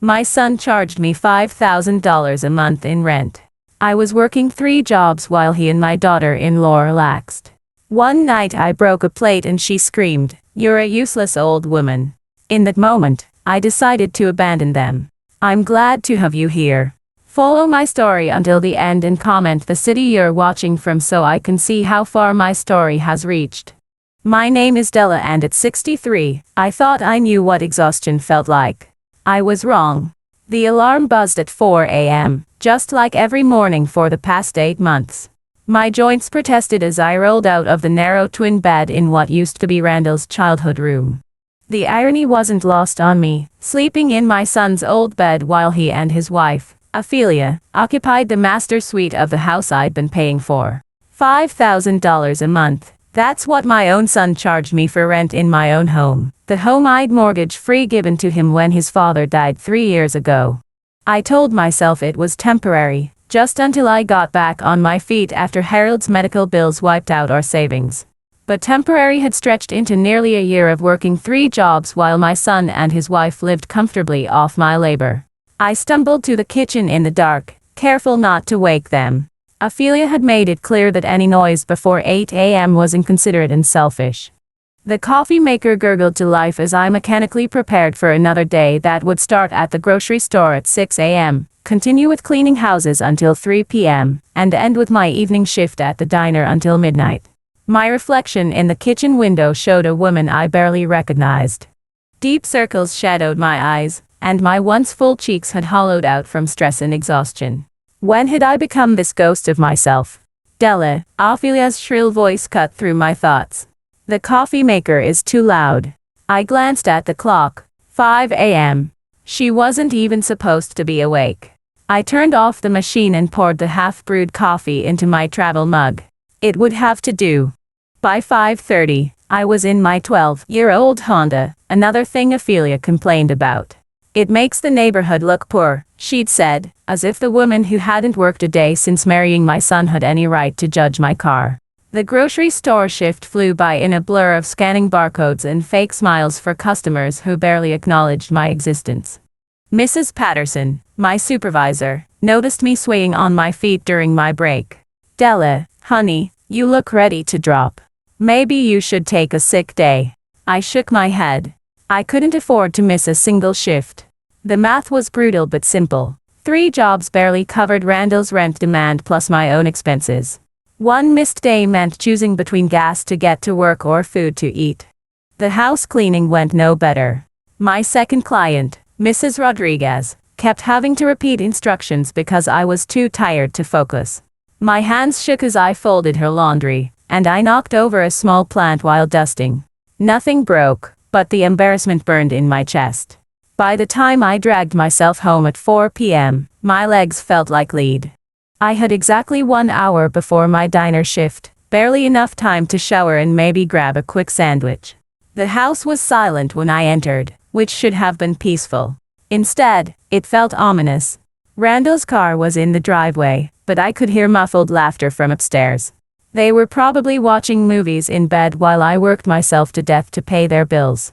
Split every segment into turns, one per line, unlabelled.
My son charged me $5,000 a month in rent. I was working 3 jobs while he and my daughter-in-law relaxed. One night I broke a plate and she screamed, "You're a useless old woman." In that moment, I decided to abandon them. I'm glad to have you here. Follow my story until the end and comment the city you're watching from so I can see how far my story has reached. My name is Della and at 63, I thought I knew what exhaustion felt like. I was wrong. The alarm buzzed at 4 a.m., just like every morning for the past 8 months. My joints protested as I rolled out of the narrow twin bed in what used to be Randall's childhood room. The irony wasn't lost on me, sleeping in my son's old bed while he and his wife, Ophelia, occupied the master suite of the house I'd been paying for. $5,000 a month. That's what my own son charged me for rent in my own home, the home I'd mortgage-free given to him when his father died 3 years ago. I told myself it was temporary, just until I got back on my feet after Harold's medical bills wiped out our savings. But temporary had stretched into nearly a year of working 3 jobs while my son and his wife lived comfortably off my labor. I stumbled to the kitchen in the dark, careful not to wake them. Ophelia had made it clear that any noise before 8 a.m. was inconsiderate and selfish. The coffee maker gurgled to life as I mechanically prepared for another day that would start at the grocery store at 6 a.m., continue with cleaning houses until 3 p.m., and end with my evening shift at the diner until midnight. My reflection in the kitchen window showed a woman I barely recognized. Deep circles shadowed my eyes, and my once full cheeks had hollowed out from stress and exhaustion. When had I become this ghost of myself? Della, Ophelia's shrill voice cut through my thoughts. The coffee maker is too loud. I glanced at the clock. 5 a.m. She wasn't even supposed to be awake. I turned off the machine and poured the half-brewed coffee into my travel mug. It would have to do. By 5:30, I was in my 12-year-old Honda, another thing Ophelia complained about. "It makes the neighborhood look poor," she'd said, as if the woman who hadn't worked a day since marrying my son had any right to judge my car. The grocery store shift flew by in a blur of scanning barcodes and fake smiles for customers who barely acknowledged my existence. Mrs. Patterson, my supervisor, noticed me swaying on my feet during my break. "Della, honey, you look ready to drop. Maybe you should take a sick day." I shook my head. I couldn't afford to miss a single shift. The math was brutal but simple. 3 jobs barely covered Randall's rent demand plus my own expenses. One missed day meant choosing between gas to get to work or food to eat. The house cleaning went no better. My second client, Mrs. Rodriguez, kept having to repeat instructions because I was too tired to focus. My hands shook as I folded her laundry, and I knocked over a small plant while dusting. Nothing broke, but the embarrassment burned in my chest. By the time I dragged myself home at 4 p.m., my legs felt like lead. I had exactly 1 hour before my diner shift, barely enough time to shower and maybe grab a quick sandwich. The house was silent when I entered, which should have been peaceful. Instead, it felt ominous. Randall's car was in the driveway, but I could hear muffled laughter from upstairs. They were probably watching movies in bed while I worked myself to death to pay their bills.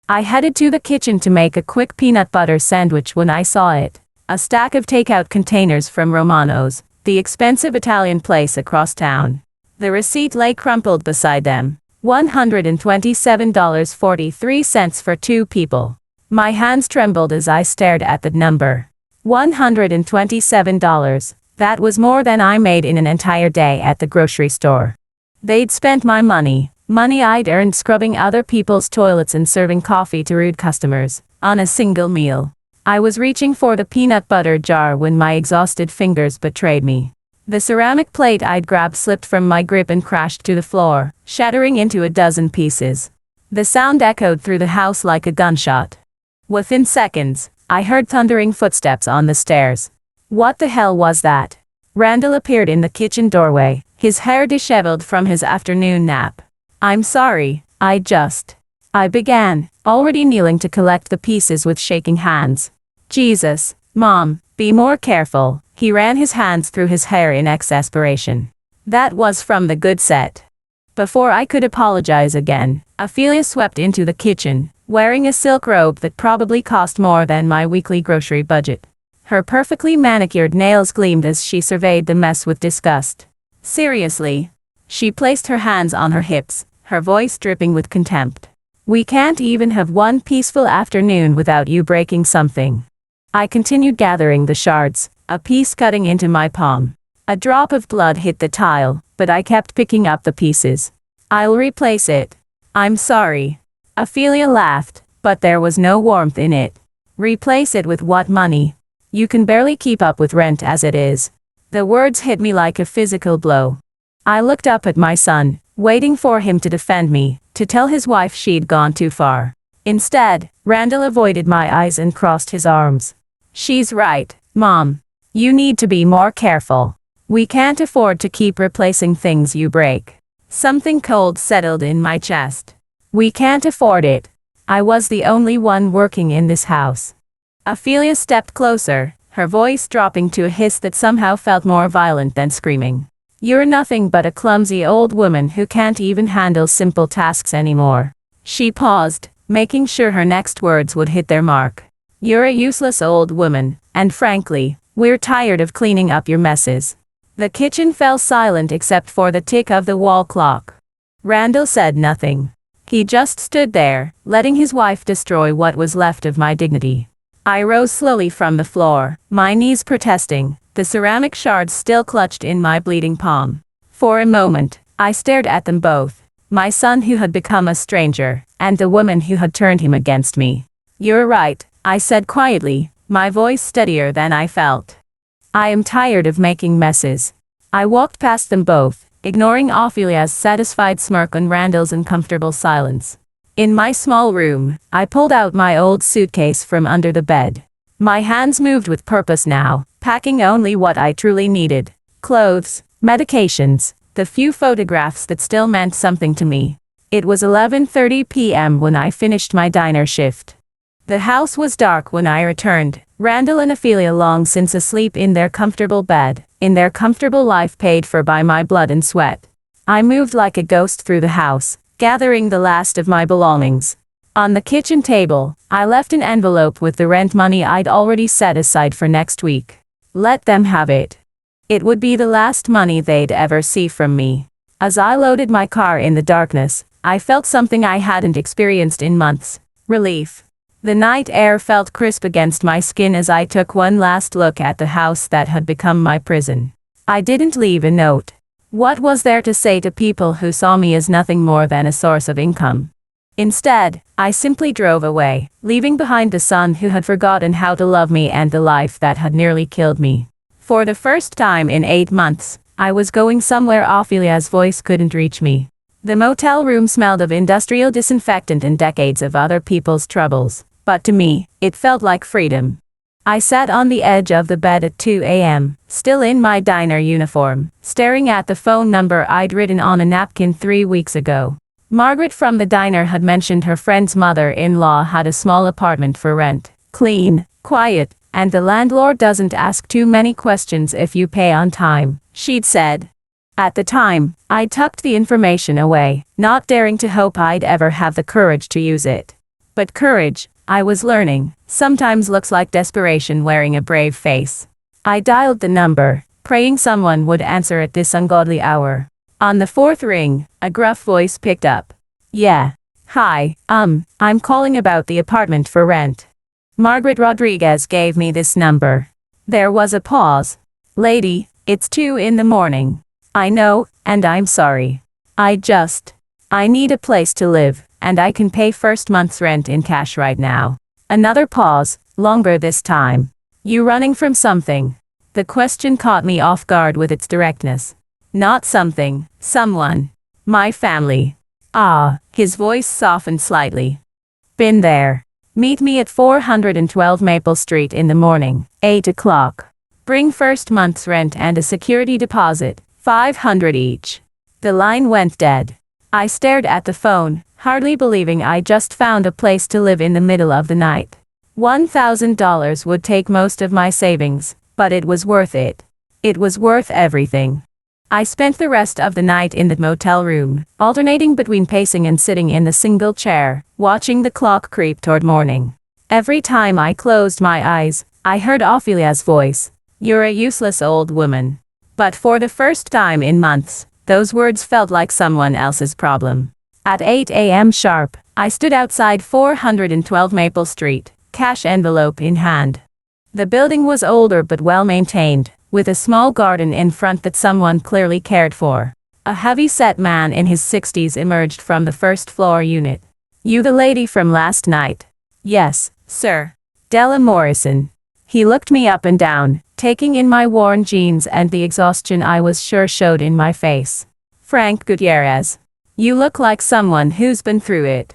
I headed to the kitchen to make a quick peanut butter sandwich when I saw it. A stack of takeout containers from Romano's, the expensive Italian place across town. The receipt lay crumpled beside them. $127.43 for 2 people. My hands trembled as I stared at the number. $127. That was more than I made in an entire day at the grocery store. They'd spent my money I'd earned scrubbing other people's toilets and serving coffee to rude customers, on a single meal. I was reaching for the peanut butter jar when my exhausted fingers betrayed me. The ceramic plate I'd grabbed slipped from my grip and crashed to the floor, shattering into a dozen pieces. The sound echoed through the house like a gunshot. Within seconds, I heard thundering footsteps on the stairs. What the hell was that? Randall appeared in the kitchen doorway, his hair disheveled from his afternoon nap. "I'm sorry, I began, already kneeling to collect the pieces with shaking hands. "Jesus, Mom, be more careful." He ran his hands through his hair in exasperation. That was from the good set. Before I could apologize again, Ophelia swept into the kitchen, wearing a silk robe that probably cost more than my weekly grocery budget. Her perfectly manicured nails gleamed as she surveyed the mess with disgust. Seriously? She placed her hands on her hips, her voice dripping with contempt. We can't even have one peaceful afternoon without you breaking something. I continued gathering the shards, a piece cutting into my palm. A drop of blood hit the tile, but I kept picking up the pieces. I'll replace it. I'm sorry. Ophelia laughed, but there was no warmth in it. Replace it with what money? You can barely keep up with rent as it is. The words hit me like a physical blow. I looked up at my son, waiting for him to defend me, to tell his wife she'd gone too far. Instead, Randall avoided my eyes and crossed his arms. She's right, Mom. You need to be more careful. We can't afford to keep replacing things you break. Something cold settled in my chest. We can't afford it. I was the only one working in this house. Ophelia stepped closer, her voice dropping to a hiss that somehow felt more violent than screaming. You're nothing but a clumsy old woman who can't even handle simple tasks anymore. She paused, making sure her next words would hit their mark. You're a useless old woman, and frankly, we're tired of cleaning up your messes. The kitchen fell silent except for the tick of the wall clock. Randall said nothing. He just stood there, letting his wife destroy what was left of my dignity. I rose slowly from the floor, my knees protesting, the ceramic shards still clutched in my bleeding palm. For a moment, I stared at them both, my son who had become a stranger, and the woman who had turned him against me. You're right, I said quietly, my voice steadier than I felt. I am tired of making messes. I walked past them both, ignoring Ophelia's satisfied smirk and Randall's uncomfortable silence. In my small room, I pulled out my old suitcase from under the bed. My hands moved with purpose now, packing only what I truly needed. Clothes, medications, the few photographs that still meant something to me. It was 11:30 p.m. when I finished my diner shift. The house was dark when I returned, Randall and Ophelia long since asleep in their comfortable bed, in their comfortable life paid for by my blood and sweat. I moved like a ghost through the house, gathering the last of my belongings. On the kitchen table, I left an envelope with the rent money I'd already set aside for next week. Let them have it. It would be the last money they'd ever see from me. As I loaded my car in the darkness, I felt something I hadn't experienced in months. Relief. The night air felt crisp against my skin as I took one last look at the house that had become my prison. I didn't leave a note. What was there to say to people who saw me as nothing more than a source of income? Instead, I simply drove away, leaving behind the son who had forgotten how to love me and the life that had nearly killed me. For the first time in 8 months, I was going somewhere Ophelia's voice couldn't reach me. The motel room smelled of industrial disinfectant and decades of other people's troubles, but to me, it felt like freedom. I sat on the edge of the bed at 2 a.m., still in my diner uniform, staring at the phone number I'd written on a napkin 3 weeks ago. Margaret from the diner had mentioned her friend's mother-in-law had a small apartment for rent. Clean, quiet, and the landlord doesn't ask too many questions if you pay on time, she'd said. At the time, I tucked the information away, not daring to hope I'd ever have the courage to use it. But courage, I was learning, sometimes looks like desperation wearing a brave face. I dialed the number, praying someone would answer at this ungodly hour. On the 4th ring, a gruff voice picked up. Yeah. Hi, I'm calling about the apartment for rent. Margaret Rodriguez gave me this number. There was a pause. Lady, it's 2 in the morning. I know, and I'm sorry. I need a place to live, and I can pay first month's rent in cash right now. Another pause, longer this time. You running from something? The question caught me off guard with its directness. Not something, someone. My family. Ah, his voice softened slightly. Been there. Meet me at 412 Maple Street in the morning, 8 o'clock. Bring first month's rent and a security deposit, $500 each. The line went dead. I stared at the phone, hardly believing I just found a place to live in the middle of the night. $1,000 would take most of my savings, but it was worth it. It was worth everything. I spent the rest of the night in the motel room, alternating between pacing and sitting in the single chair, watching the clock creep toward morning. Every time I closed my eyes, I heard Ophelia's voice. "You're a useless old woman." But for the first time in months, those words felt like someone else's problem. At 8 a.m. sharp, I stood outside 412 Maple Street, cash envelope in hand. The building was older but well maintained, with a small garden in front that someone clearly cared for. A heavy-set man in his 60s emerged from the first-floor unit. "You the lady from last night?" "Yes, sir." "Della Morrison." He looked me up and down, taking in my worn jeans and the exhaustion I was sure showed in my face. "Frank Gutierrez. You look like someone who's been through it."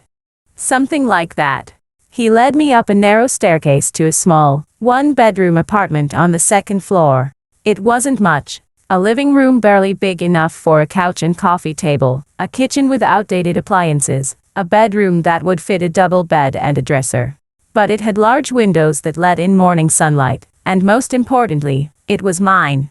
"Something like that." He led me up a narrow staircase to a small, one-bedroom apartment on the second floor. It wasn't much. A living room barely big enough for a couch and coffee table, a kitchen with outdated appliances, a bedroom that would fit a double bed and a dresser. But it had large windows that let in morning sunlight, and most importantly, it was mine.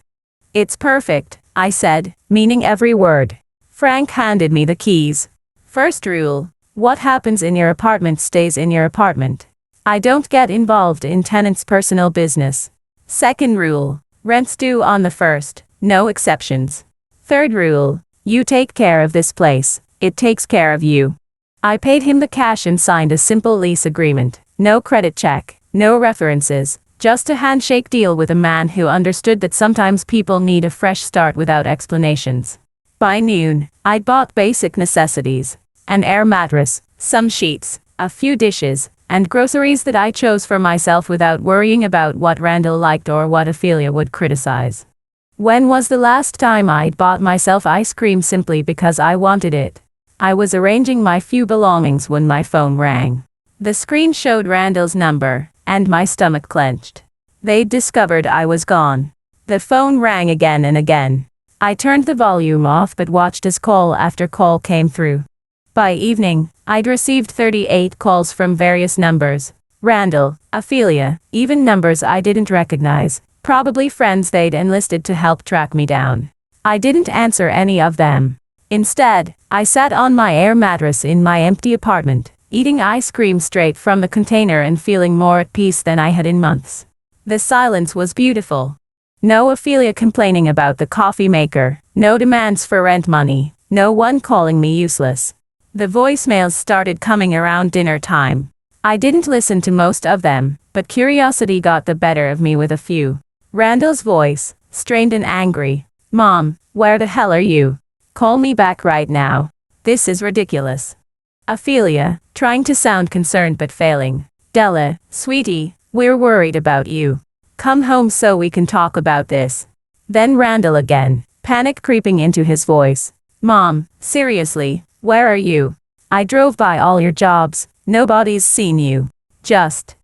"It's perfect," I said, meaning every word. Frank handed me the keys. "First rule, what happens in your apartment stays in your apartment. I don't get involved in tenants' personal business. Second rule, rent's due on the first, no exceptions. Third rule, you take care of this place, it takes care of you." I paid him the cash and signed a simple lease agreement. No credit check, no references, just a handshake deal with a man who understood that sometimes people need a fresh start without explanations. By noon, I'd bought basic necessities. An air mattress, some sheets, a few dishes, and groceries that I chose for myself without worrying about what Randall liked or what Ophelia would criticize. When was the last time I'd bought myself ice cream simply because I wanted it? I was arranging my few belongings when my phone rang. The screen showed Randall's number, and my stomach clenched. They'd discovered I was gone. The phone rang again and again. I turned the volume off but watched as call after call came through. By evening, I'd received 38 calls from various numbers. Randall, Ophelia, even numbers I didn't recognize, probably friends they'd enlisted to help track me down. I didn't answer any of them. Instead, I sat on my air mattress in my empty apartment, eating ice cream straight from the container and feeling more at peace than I had in months. The silence was beautiful. No Ophelia complaining about the coffee maker, no demands for rent money, no one calling me useless. The voicemails started coming around dinner time. I didn't listen to most of them, but curiosity got the better of me with a few. Randall's voice, strained and angry. "Mom, where the hell are you? Call me back right now. This is ridiculous." Ophelia, trying to sound concerned but failing. "Della, sweetie, we're worried about you. Come home so we can talk about this." Then Randall again, panic creeping into his voice. "Mom, seriously, where are you? I drove by all your jobs, nobody's seen you. Just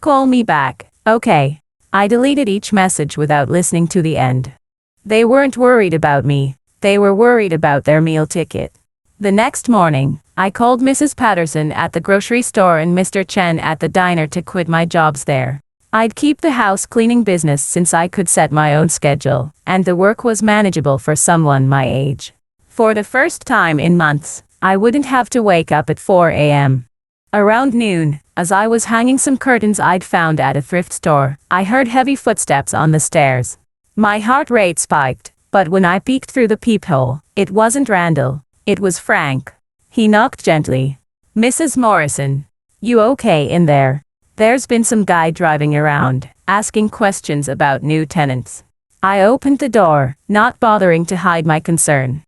call me back, okay?" I deleted each message without listening to the end. They weren't worried about me, they were worried about their meal ticket. The next morning, I called Mrs. Patterson at the grocery store and Mr. Chen at the diner to quit my jobs there. I'd keep the house cleaning business since I could set my own schedule, and the work was manageable for someone my age. For the first time in months, I wouldn't have to wake up at 4 a.m. Around noon, as I was hanging some curtains I'd found at a thrift store, I heard heavy footsteps on the stairs. My heart rate spiked, but when I peeked through the peephole, it wasn't Randall, it was Frank. He knocked gently. "Mrs. Morrison, you okay in there? There's been some guy driving around, asking questions about new tenants." I opened the door, not bothering to hide my concern.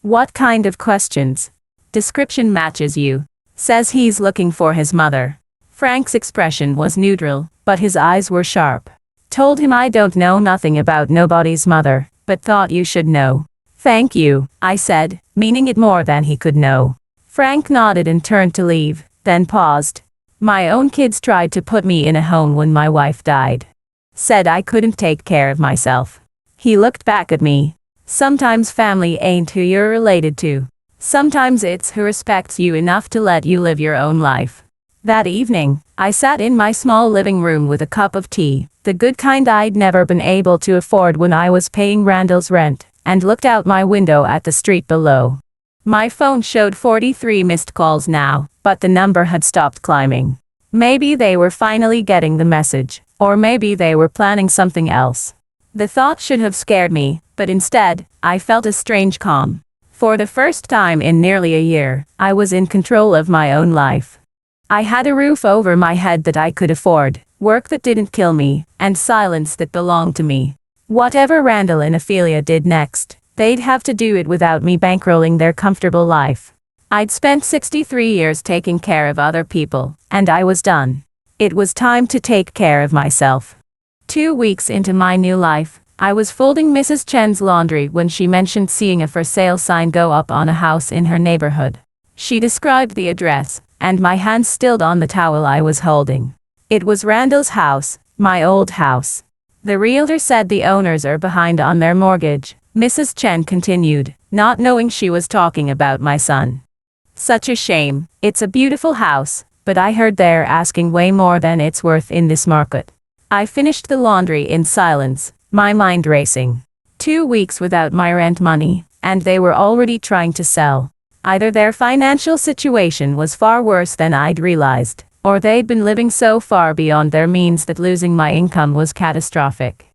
"What kind of questions?" "Description matches you. Says he's looking for his mother." Frank's expression was neutral, but his eyes were sharp. "Told him I don't know nothing about nobody's mother, but thought you should know." "Thank you," I said, meaning it more than he could know. Frank nodded and turned to leave, then paused. "My own kids tried to put me in a home when my wife died. Said I couldn't take care of myself." He looked back at me. "Sometimes family ain't who you're related to. Sometimes it's who respects you enough to let you live your own life." That evening, I sat in my small living room with a cup of tea, the good kind I'd never been able to afford when I was paying Randall's rent, and looked out my window at the street below. My phone showed 43 missed calls now, but the number had stopped climbing. Maybe they were finally getting the message, or maybe they were planning something else. The thought should have scared me, but instead, I felt a strange calm. For the first time in nearly a year, I was in control of my own life. I had a roof over my head that I could afford, work that didn't kill me, and silence that belonged to me. Whatever Randall and Ophelia did next, they'd have to do it without me bankrolling their comfortable life. I'd spent 63 years taking care of other people, and I was done. It was time to take care of myself. 2 weeks into my new life, I was folding Mrs. Chen's laundry when she mentioned seeing a for sale sign go up on a house in her neighborhood. She described the address, and my hand stilled on the towel I was holding. It was Randall's house, my old house. The realtor said the owners are behind on their mortgage, Mrs. Chen continued, not knowing she was talking about my son. Such a shame. It's a beautiful house, but I heard they're asking way more than it's worth in this market. I finished the laundry in silence, my mind racing. 2 weeks without my rent money, and they were already trying to sell. Either their financial situation was far worse than I'd realized, or they'd been living so far beyond their means that losing my income was catastrophic.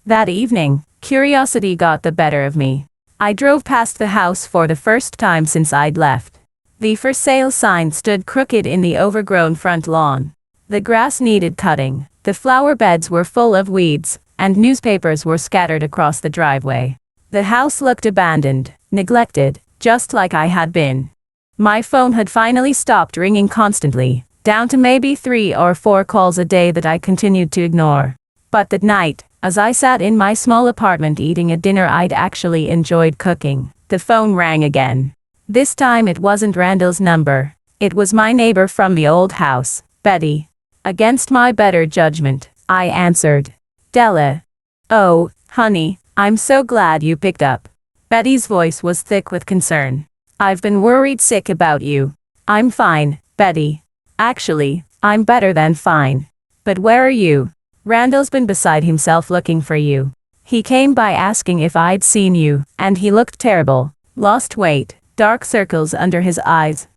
That evening, curiosity got the better of me. I drove past the house for the first time since I'd left. The for sale sign stood crooked in the overgrown front lawn. The grass needed cutting, the flower beds were full of weeds, and newspapers were scattered across the driveway. The house looked abandoned, neglected, just like I had been. My phone had finally stopped ringing constantly, down to maybe 3 or 4 calls a day that I continued to ignore. But that night, as I sat in my small apartment eating a dinner I'd actually enjoyed cooking, the phone rang again. This time it wasn't Randall's number. It was my neighbor from the old house, Betty. Against my better judgment, I answered. Della. Oh, honey, I'm so glad you picked up. Betty's voice was thick with concern. I've been worried sick about you. I'm fine, Betty. Actually, I'm better than fine. But where are you? Randall's been beside himself looking for you. He came by asking if I'd seen you, and he looked terrible. Lost weight, dark circles under his eyes.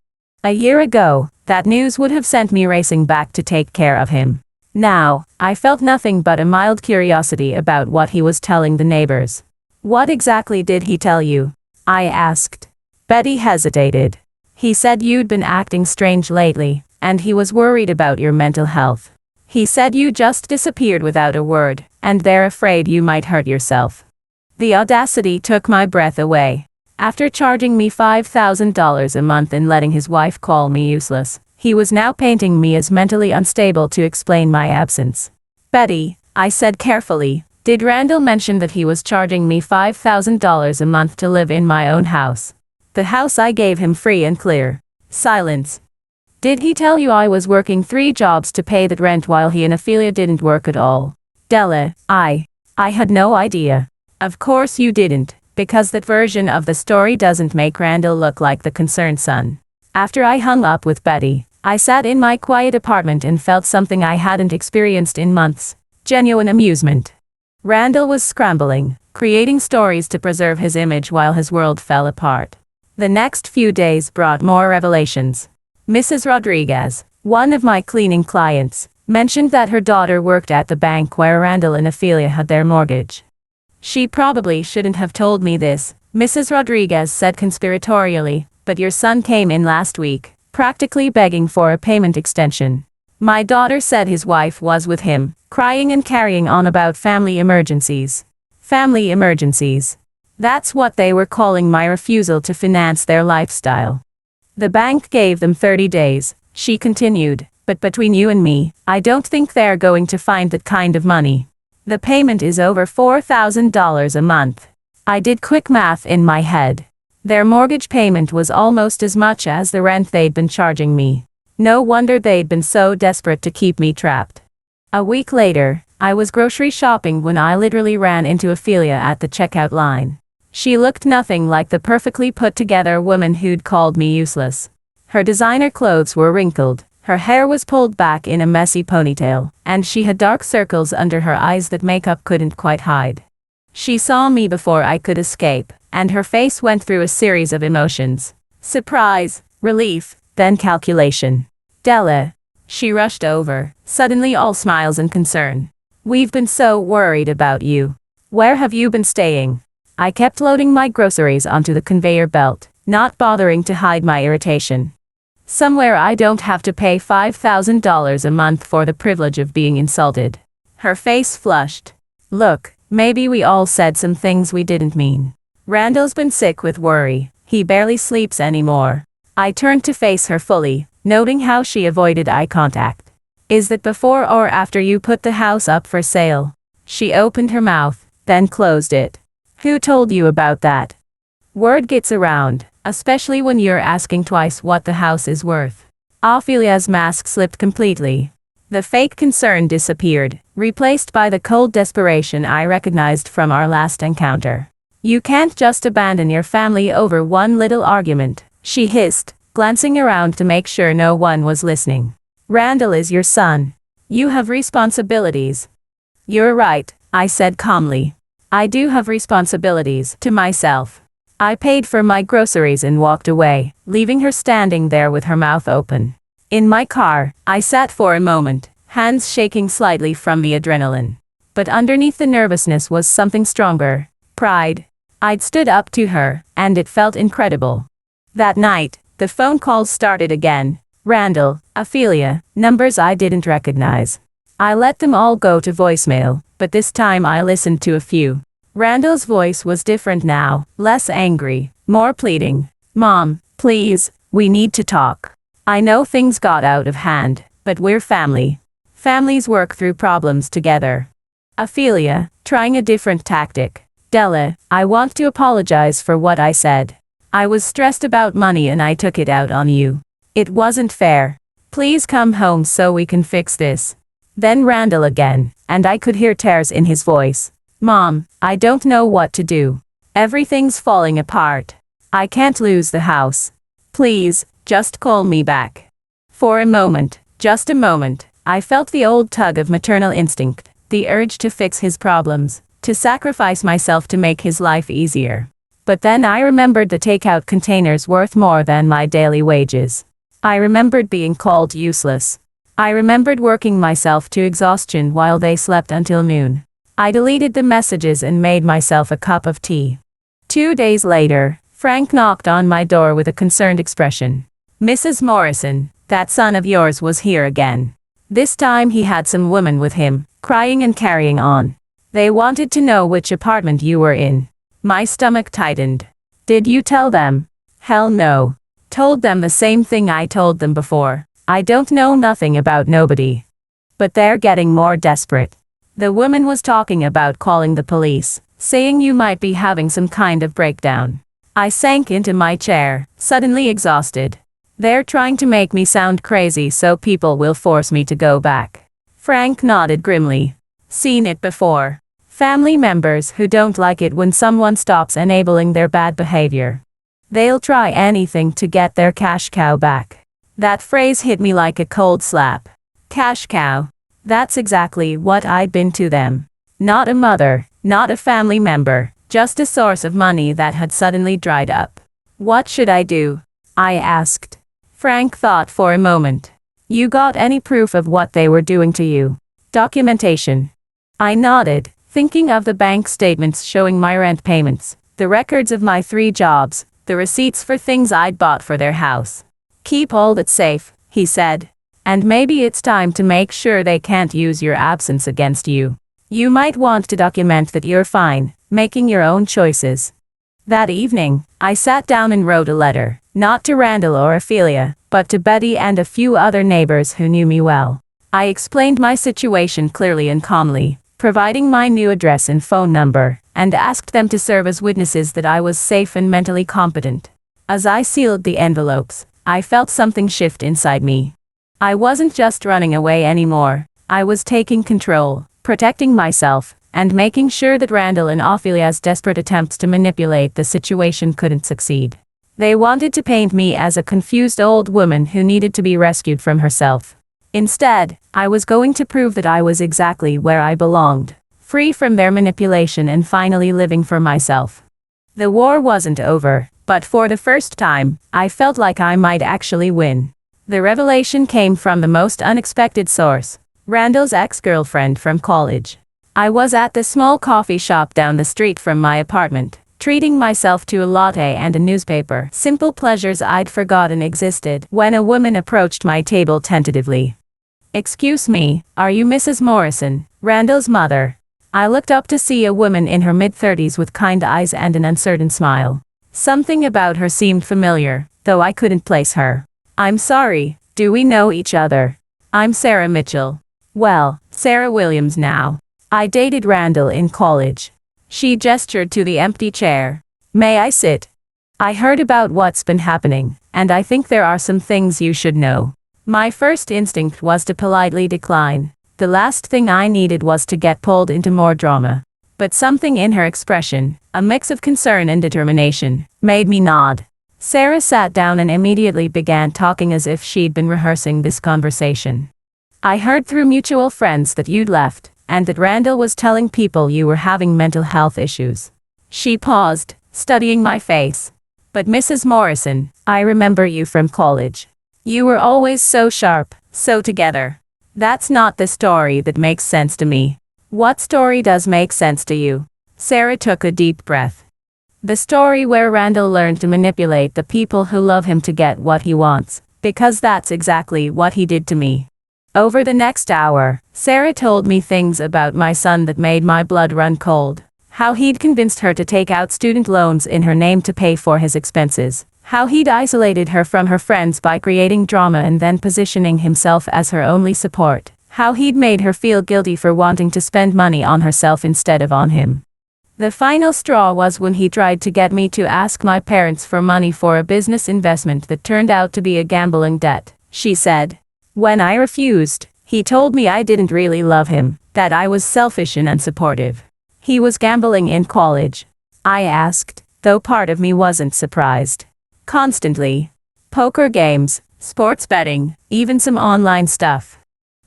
A year ago, that news would have sent me racing back to take care of him. Now, I felt nothing but a mild curiosity about what he was telling the neighbors. What exactly did he tell you? I asked. Betty hesitated. He said you'd been acting strange lately, and he was worried about your mental health. He said you just disappeared without a word, and they're afraid you might hurt yourself. The audacity took my breath away. After charging me $5,000 a month and letting his wife call me useless, he was now painting me as mentally unstable to explain my absence. Betty, I said carefully, did Randall mention that he was charging me $5,000 a month to live in my own house? The house I gave him free and clear. Silence. Did he tell you I was working 3 jobs to pay that rent while he and Ophelia didn't work at all? Della, I had no idea. Of course you didn't, because that version of the story doesn't make Randall look like the concerned son. After I hung up with Betty, I sat in my quiet apartment and felt something I hadn't experienced in months. Genuine amusement. Randall was scrambling, creating stories to preserve his image while his world fell apart. The next few days brought more revelations. Mrs. Rodriguez, one of my cleaning clients, mentioned that her daughter worked at the bank where Randall and Ophelia had their mortgage. She probably shouldn't have told me this, Mrs. Rodriguez said conspiratorially, but your son came in last week, practically begging for a payment extension. My daughter said his wife was with him, crying and carrying on about family emergencies. Family emergencies. That's what they were calling my refusal to finance their lifestyle. The bank gave them 30 days, she continued, but between you and me, I don't think they're going to find that kind of money. The payment is over $4,000 a month. I did quick math in my head. Their mortgage payment was almost as much as the rent they'd been charging me. No wonder they'd been so desperate to keep me trapped. A week later, I was grocery shopping when I literally ran into Ophelia at the checkout line. She looked nothing like the perfectly put-together woman who'd called me useless. Her designer clothes were wrinkled, her hair was pulled back in a messy ponytail, and she had dark circles under her eyes that makeup couldn't quite hide. She saw me before I could escape, and her face went through a series of emotions. Surprise, relief, then calculation. Della. She rushed over, suddenly all smiles and concern. We've been so worried about you. Where have you been staying? I kept loading my groceries onto the conveyor belt, not bothering to hide my irritation. Somewhere I don't have to pay $5,000 a month for the privilege of being insulted. Her face flushed. Look, maybe we all said some things we didn't mean. Randall's been sick with worry. He barely sleeps anymore. I turned to face her fully, noting how she avoided eye contact. Is that before or after you put the house up for sale? She opened her mouth, then closed it. Who told you about that? Word gets around, especially when you're asking twice what the house is worth. Ophelia's mask slipped completely. The fake concern disappeared, replaced by the cold desperation I recognized from our last encounter. You can't just abandon your family over one little argument, she hissed, glancing around to make sure no one was listening. Randall is your son. You have responsibilities. You're right, I said calmly. I do have responsibilities to myself. I paid for my groceries and walked away, leaving her standing there with her mouth open. In my car, I sat for a moment, hands shaking slightly from the adrenaline. But underneath the nervousness was something stronger, pride. I'd stood up to her, and it felt incredible. That night, the phone calls started again. Randall, Ophelia, numbers I didn't recognize. I let them all go to voicemail, but this time I listened to a few. Randall's voice was different now, less angry, more pleading. Mom, please, we need to talk. I know things got out of hand, but we're family. Families work through problems together. Ophelia, trying a different tactic. Della, I want to apologize for what I said. I was stressed about money and I took it out on you. It wasn't fair. Please come home so we can fix this. Then Randall again, and I could hear tears in his voice. Mom, I don't know what to do. Everything's falling apart. I can't lose the house. Please, just call me back. For a moment, just a moment, I felt the old tug of maternal instinct, the urge to fix his problems, to sacrifice myself to make his life easier. But then I remembered the takeout containers worth more than my daily wages. I remembered being called useless. I remembered working myself to exhaustion while they slept until noon. I deleted the messages and made myself a cup of tea. 2 days later, Frank knocked on my door with a concerned expression. Mrs. Morrison, that son of yours was here again. This time he had some woman with him, crying and carrying on. They wanted to know which apartment you were in. My stomach tightened. Did you tell them? Hell no. Told them the same thing I told them before. I don't know nothing about nobody. But they're getting more desperate. The woman was talking about calling the police, saying you might be having some kind of breakdown. I sank into my chair, suddenly exhausted. They're trying to make me sound crazy so people will force me to go back. Frank nodded grimly. Seen it before. Family members who don't like it when someone stops enabling their bad behavior. They'll try anything to get their cash cow back. That phrase hit me like a cold slap. Cash cow. That's exactly what I'd been to them. Not a mother, not a family member, just a source of money that had suddenly dried up. What should I do? I asked. Frank thought for a moment. You got any proof of what they were doing to you? Documentation. I nodded, thinking of the bank statements showing my rent payments, the records of my 3 jobs, the receipts for things I'd bought for their house. Keep all that safe, he said. And maybe it's time to make sure they can't use your absence against you. You might want to document that you're fine, making your own choices. That evening, I sat down and wrote a letter, not to Randall or Ophelia, but to Betty and a few other neighbors who knew me well. I explained my situation clearly and calmly, providing my new address and phone number, and asked them to serve as witnesses that I was safe and mentally competent. As I sealed the envelopes, I felt something shift inside me. I wasn't just running away anymore. I was taking control, protecting myself, and making sure that Randall and Ophelia's desperate attempts to manipulate the situation couldn't succeed. They wanted to paint me as a confused old woman who needed to be rescued from herself. Instead, I was going to prove that I was exactly where I belonged. free from their manipulation and finally living for myself. The war wasn't over, but for the first time, I felt like I might actually win. The revelation came from the most unexpected source, Randall's ex-girlfriend from college. I was at the small coffee shop down the street from my apartment, treating myself to a latte and a newspaper, simple pleasures I'd forgotten existed, when a woman approached my table tentatively. "Excuse me, are you Mrs. Morrison, Randall's mother?" I looked up to see a woman in her mid-30s with kind eyes and an uncertain smile. Something about her seemed familiar, though I couldn't place her. "I'm sorry, do we know each other? I'm Sarah Mitchell." "Well, Sarah Williams now. I dated Randall in college." She gestured to the empty chair. "May I sit? I heard about what's been happening, and I think there are some things you should know." My first instinct was to politely decline. The last thing I needed was to get pulled into more drama. But something in her expression, a mix of concern and determination, made me nod. Sarah sat down and immediately began talking as if she'd been rehearsing this conversation. "I heard through mutual friends that you'd left, and that Randall was telling people you were having mental health issues." She paused, studying my face. "But Mrs. Morrison, I remember you from college. You were always so sharp, so together." "That's not the story that makes sense to me." "What story does make sense to you?" Sarah took a deep breath. "The story where Randall learned to manipulate the people who love him to get what he wants, because that's exactly what he did to me." Over the next hour, Sarah told me things about my son that made my blood run cold. How he'd convinced her to take out student loans in her name to pay for his expenses. How he'd isolated her from her friends by creating drama and then positioning himself as her only support. How he'd made her feel guilty for wanting to spend money on herself instead of on him. The final straw was when he tried to get me to ask my parents for money for a business investment that turned out to be a gambling debt, she said. When I refused, he told me I didn't really love him, that I was selfish and unsupportive. He was gambling in college. I asked, though part of me wasn't surprised. Constantly. Poker games, sports betting, even some online stuff.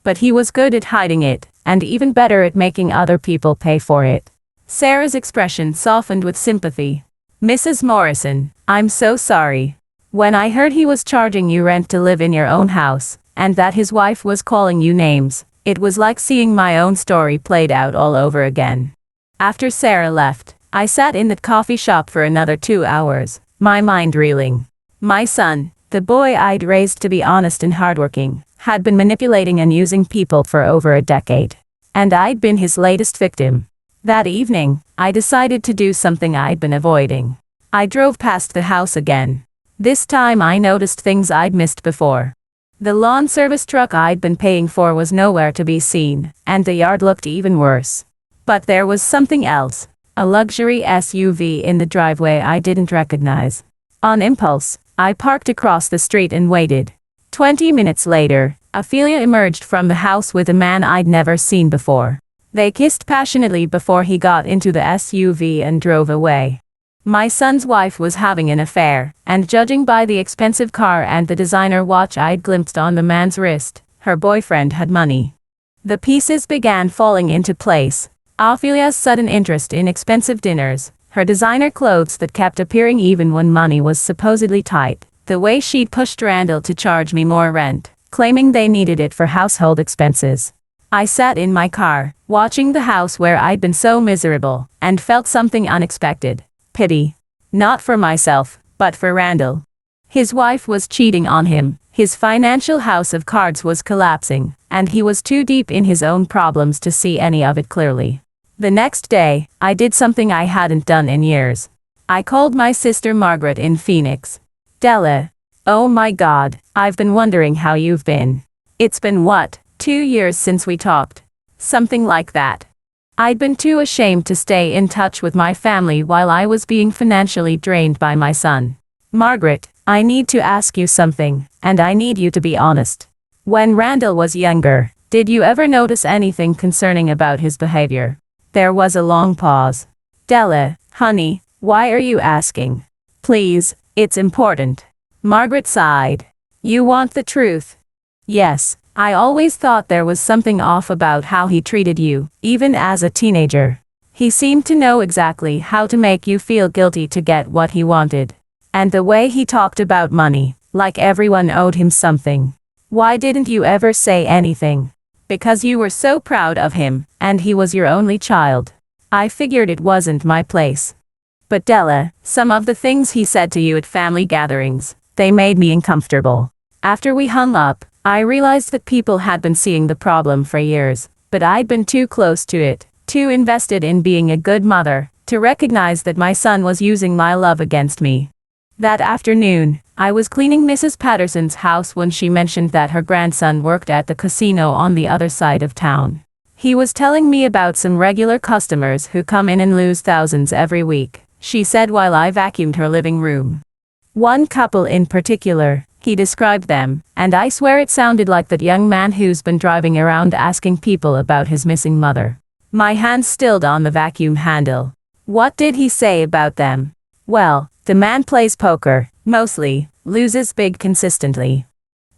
But he was good at hiding it, and even better at making other people pay for it. Sarah's expression softened with sympathy. "Mrs. Morrison, I'm so sorry. When I heard he was charging you rent to live in your own house, and that his wife was calling you names, it was like seeing my own story played out all over again." After Sarah left, I sat in that coffee shop for another 2 hours, my mind reeling. My son, the boy I'd raised to be honest and hardworking, had been manipulating and using people for over a decade. And I'd been his latest victim. That evening, I decided to do something I'd been avoiding. I drove past the house again. This time I noticed things I'd missed before. The lawn service truck I'd been paying for was nowhere to be seen, and the yard looked even worse. But there was something else, a luxury SUV in the driveway I didn't recognize. On impulse, I parked across the street and waited. 20 minutes later, Ophelia emerged from the house with a man I'd never seen before. They kissed passionately before he got into the SUV and drove away. My son's wife was having an affair, and judging by the expensive car and the designer watch I'd glimpsed on the man's wrist, her boyfriend had money. The pieces began falling into place. Ophelia's sudden interest in expensive dinners, her designer clothes that kept appearing even when money was supposedly tight, the way she'd pushed Randall to charge me more rent, claiming they needed it for household expenses. I sat in my car, watching the house where I'd been so miserable, and felt something unexpected. Pity. Not for myself, but for Randall. His wife was cheating on him, his financial house of cards was collapsing, and he was too deep in his own problems to see any of it clearly. The next day, I did something I hadn't done in years. I called my sister Margaret in Phoenix. "Della. Oh my God, I've been wondering how you've been. It's been what, 2 years since we talked?" Something like that. I'd been too ashamed to stay in touch with my family while I was being financially drained by my son. "Margaret, I need to ask you something, and I need you to be honest. When Randall was younger, did you ever notice anything concerning about his behavior?" There was a long pause. "Della, honey, why are you asking? Please, it's important." Margaret sighed. "You want the truth?" "Yes, I always thought there was something off about how he treated you, even as a teenager. He seemed to know exactly how to make you feel guilty to get what he wanted. And the way he talked about money, like everyone owed him something. Why didn't you ever say anything? Because you were so proud of him, and he was your only child. I figured it wasn't my place. But Della, some of the things he said to you at family gatherings, they made me uncomfortable. After we hung up, I realized that people had been seeing the problem for years, but I'd been too close to it, too invested in being a good mother, to recognize that my son was using my love against me. That afternoon, I was cleaning Mrs. Patterson's house when she mentioned that her grandson worked at the casino on the other side of town. He was telling me about some regular customers who come in and lose thousands every week, she said while I vacuumed her living room. One couple in particular, he described them, and I swear it sounded like that young man who's been driving around asking people about his missing mother. My hand stilled on the vacuum handle. What did he say about them? Well, the man plays poker, mostly, loses big consistently.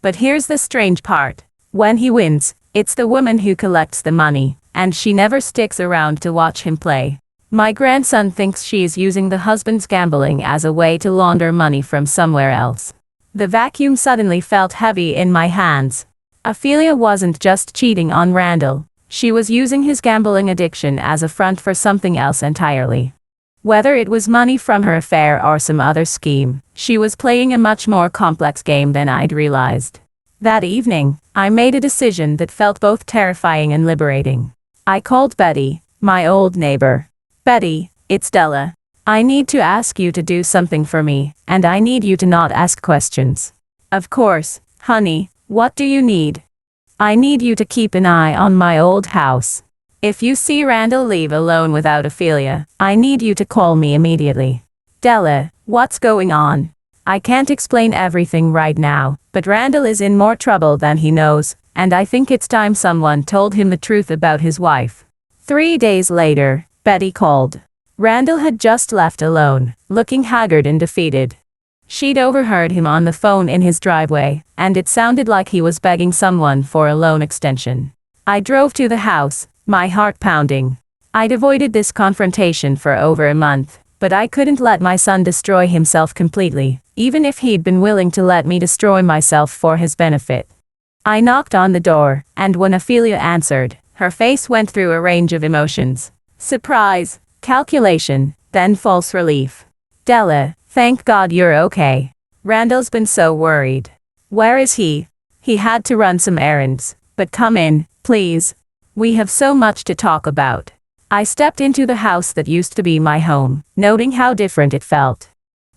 But here's the strange part. When he wins, it's the woman who collects the money, and she never sticks around to watch him play. My grandson thinks she's using the husband's gambling as a way to launder money from somewhere else. The vacuum suddenly felt heavy in my hands. Ophelia wasn't just cheating on Randall. She was using his gambling addiction as a front for something else entirely. Whether it was money from her affair or some other scheme, she was playing a much more complex game than I'd realized. That evening, I made a decision that felt both terrifying and liberating. I called Betty, my old neighbor. Betty, it's Della. I need to ask you to do something for me, and I need you to not ask questions. Of course, honey, what do you need? I need you to keep an eye on my old house. If you see Randall leave alone without Ophelia, I need you to call me immediately. Della, what's going on? I can't explain everything right now, but Randall is in more trouble than he knows, and I think it's time someone told him the truth about his wife. 3 days later, Betty called. Randall had just left alone, looking haggard and defeated. She'd overheard him on the phone in his driveway, and it sounded like he was begging someone for a loan extension. I drove to the house, my heart pounding. I'd avoided this confrontation for over a month, but I couldn't let my son destroy himself completely, even if he'd been willing to let me destroy myself for his benefit. I knocked on the door, and when Ophelia answered, her face went through a range of emotions. Surprise, calculation, then false relief. Della, thank God you're okay. Randall's been so worried. Where is he? He had to run some errands, but come in, please. We have so much to talk about. I stepped into the house that used to be my home, noting how different it felt.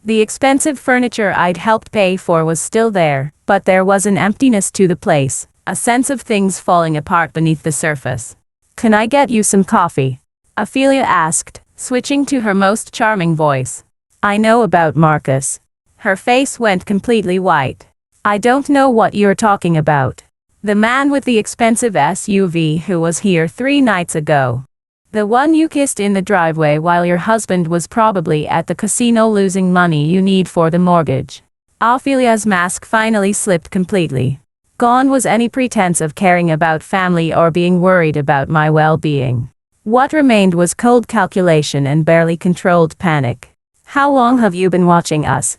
The expensive furniture I'd helped pay for was still there, but there was an emptiness to the place, a sense of things falling apart beneath the surface. Can I get you some coffee? Ophelia asked, switching to her most charming voice. I know about Marcus. Her face went completely white. I don't know what you're talking about. The man with the expensive SUV who was here 3 nights ago. The one you kissed in the driveway while your husband was probably at the casino losing money you need for the mortgage. Ophelia's mask finally slipped completely. Gone was any pretense of caring about family or being worried about my well-being. What remained was cold calculation and barely controlled panic. How long have you been watching us?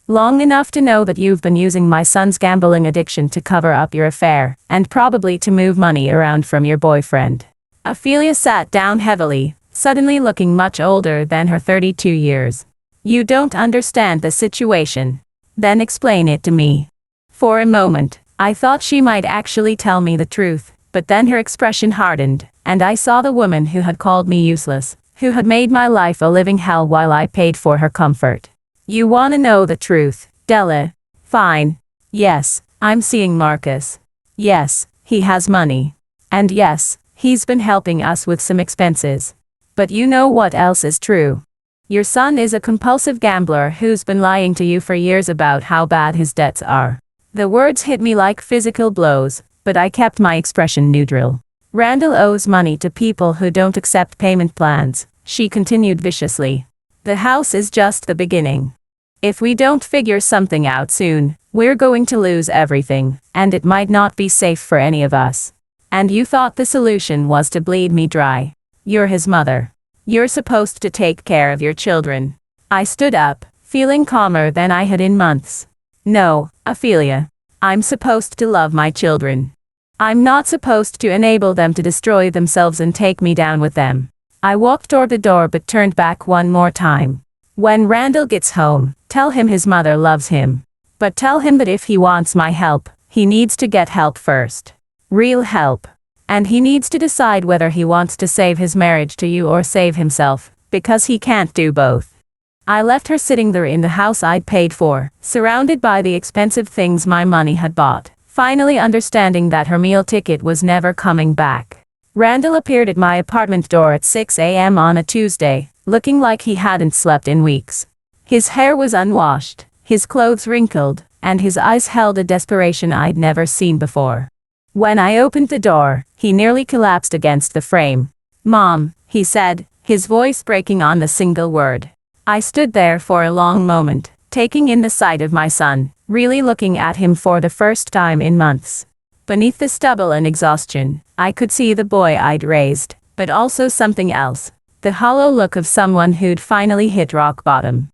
Long enough to know that you've been using my son's gambling addiction to cover up your affair, and probably to move money around from your boyfriend. Ophelia sat down heavily, suddenly looking much older than her 32 years. You don't understand the situation. Then explain it to me. For a moment, I thought she might actually tell me the truth, but then her expression hardened, and I saw the woman who had called me useless, who had made my life a living hell while I paid for her comfort. You want to know the truth, Della? Fine. Yes, I'm seeing Marcus. Yes, he has money. And yes, he's been helping us with some expenses. But you know what else is true? Your son is a compulsive gambler who's been lying to you for years about how bad his debts are. The words hit me like physical blows, but I kept my expression neutral. Randall owes money to people who don't accept payment plans, she continued viciously. The house is just the beginning. If we don't figure something out soon, we're going to lose everything, and it might not be safe for any of us. And you thought the solution was to bleed me dry. You're his mother. You're supposed to take care of your children. I stood up, feeling calmer than I had in months. No, Ophelia. I'm supposed to love my children. I'm not supposed to enable them to destroy themselves and take me down with them. I walked toward the door but turned back one more time. When Randall gets home, tell him his mother loves him. But tell him that if he wants my help, he needs to get help first. Real help. And he needs to decide whether he wants to save his marriage to you or save himself, because he can't do both. I left her sitting there in the house I'd paid for, surrounded by the expensive things my money had bought, finally understanding that her meal ticket was never coming back. Randall appeared at my apartment door at 6 a.m. on a Tuesday, looking like he hadn't slept in weeks. His hair was unwashed, his clothes wrinkled, and his eyes held a desperation I'd never seen before. When I opened the door, he nearly collapsed against the frame. "Mom," he said, his voice breaking on the single word. I stood there for a long moment, taking in the sight of my son, really looking at him for the first time in months. Beneath the stubble and exhaustion, I could see the boy I'd raised, but also something else, the hollow look of someone who'd finally hit rock bottom.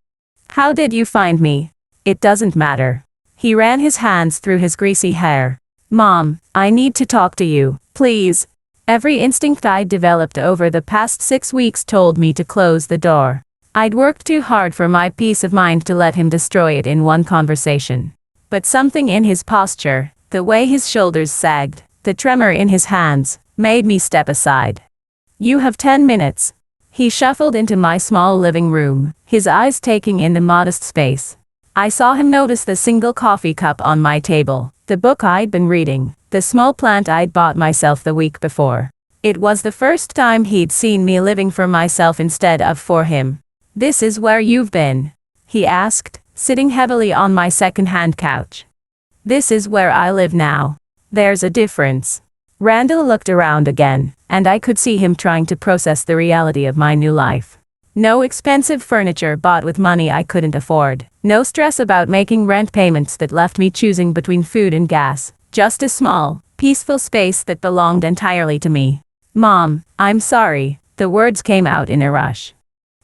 "How did you find me?" "It doesn't matter." He ran his hands through his greasy hair. "Mom, I need to talk to you, please." Every instinct I'd developed over the past 6 weeks told me to close the door. I'd worked too hard for my peace of mind to let him destroy it in one conversation. But something in his posture, the way his shoulders sagged, the tremor in his hands, made me step aside. "You have 10 minutes. He shuffled into my small living room, his eyes taking in the modest space. I saw him notice the single coffee cup on my table, the book I'd been reading, the small plant I'd bought myself the week before. It was the first time he'd seen me living for myself instead of for him. "This is where you've been?" he asked, sitting heavily on my second-hand couch. "This is where I live now. There's a difference." Randall looked around again, and I could see him trying to process the reality of my new life. No expensive furniture bought with money I couldn't afford. No stress about making rent payments that left me choosing between food and gas. Just a small, peaceful space that belonged entirely to me. "Mom, I'm sorry." The words came out in a rush.